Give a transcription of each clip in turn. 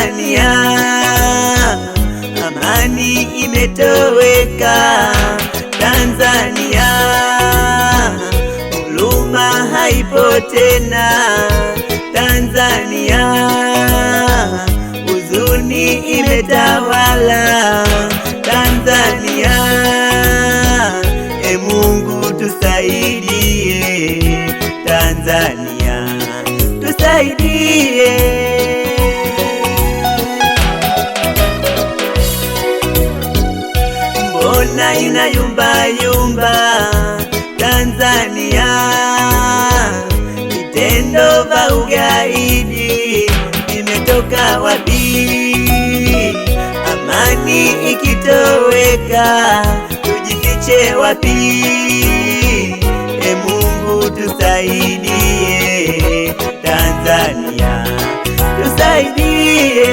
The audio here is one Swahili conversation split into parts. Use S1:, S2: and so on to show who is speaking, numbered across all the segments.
S1: Tanzania amani imetoweka. Tanzania huruma haipo tena. Tanzania huzuni imetawala. Tanzania, Mungu tusaidie. Tanzania tusaidie. Mbona inayumba yumba Tanzania? Vitendo vya ugaidi vimetoka wapi? Amani ikitoweka tujifiche wapi? Mungu tusaidie. Tanzania tusaidie.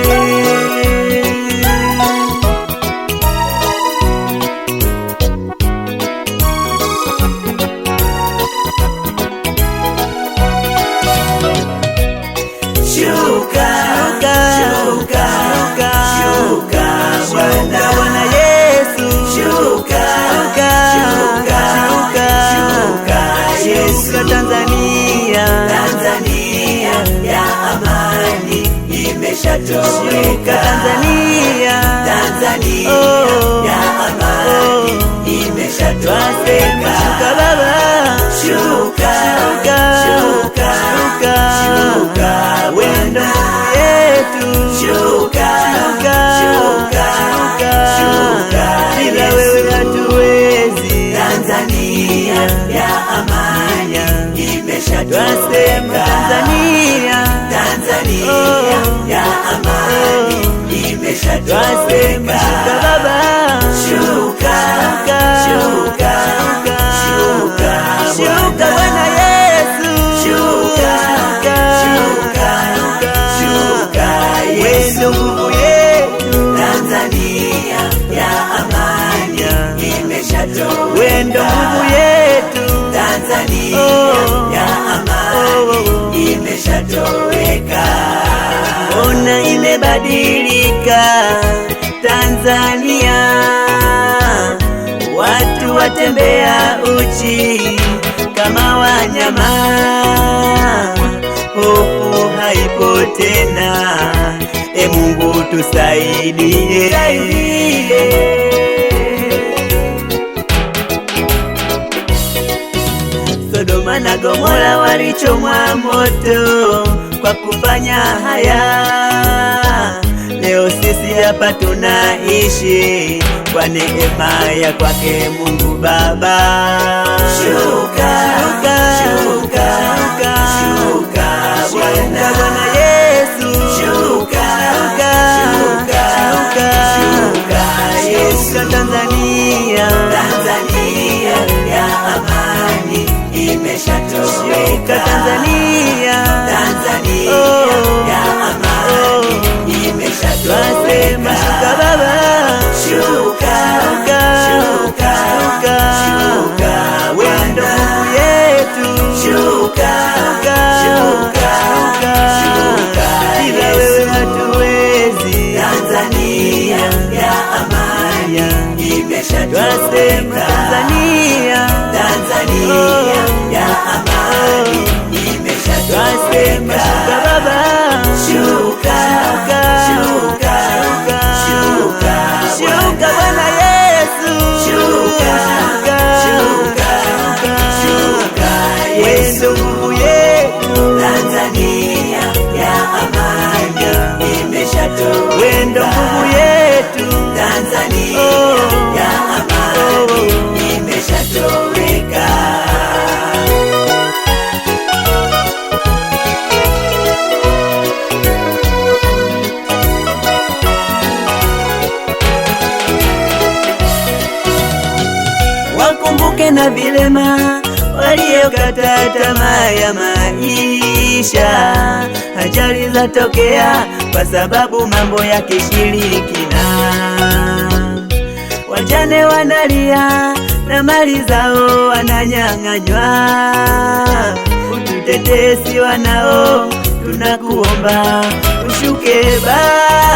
S1: Shuka, shuka, shuka, shuka, Bwana Yesu. Shuka, shuka, shuka, shuka, shuka Tanzania. Tanzania ya amani imeshatoweka. Tanzania, Tanzania ya amani imeshatoweka. Shuka baba, shuka, shuka, shuka, shuka, wendo yetu. Shuka, shuka, shuka, shuka, bila wewe hatuwezi. Tanzania ya amani imeshatoweka. Tanzania, Tanzania ya amani imeshatoweka. Shuka baba, shuka, shuka, shuka, shuka Bwana Yesu. Shuka, shuka, shuka, wendo nguvu yetu. Tanzania ya amani imeshatoweka. Wendo nguvu yetu. Tanzania ya amani imeshatoweka. Ona imebadilika Tanzania, watu watembea uchi kama wanyama. Hofu haipo tena. Mungu tusaidie. Sodoma na Gomora walichomwa moto kwa kufanya haya. Leo sisi hapa tunaishi kwa neema ya kwake Mungu Baba. Shuka, shuka, shuka, shuka, Bwana Yesu. Shuka, shuka, shuka, shuka, shuka Tanzania. Tanzania ya amani imeshatoweka. Tanzania, Tanzania ya amani imeshatoweka. Shuka baba, shuka, shuka, shuka, shuka, wendo nguvu yetu. Shuka, shuka, shuka, bila wewe hatuwezi. Tanzania ya amani imeshatoweka. Tanzania, Tanzania ya amani imeshatoweka. Shuka baba, shuka, shuka, shuka, shuka Bwana Yesu. Shuka, shuka, shuka, wendo nguvu yetu. Tanzania ya amani imeshatoweka. Wendo nguvu yetu. Tanzania ya amani imeshatoweka. Wakumbuke na vilema waliokata tamaa ya maisha. Ajali zatokea kwa sababu mambo ya kishirikina. Wajane wanalia na mali zao wananyang'anywa. Ututetesi wanao, tunakuomba ushuke Baba.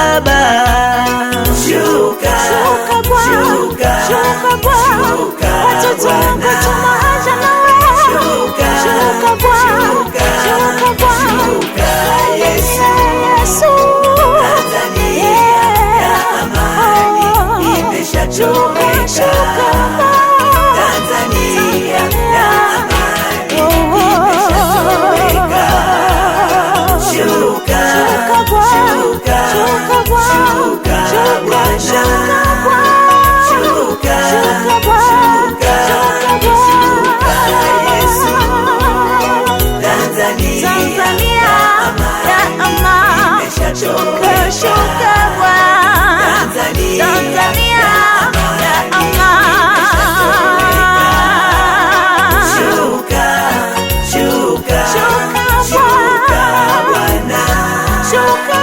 S1: shuka Bwana, Tanzania ya amani. Shuka Bwana, shuka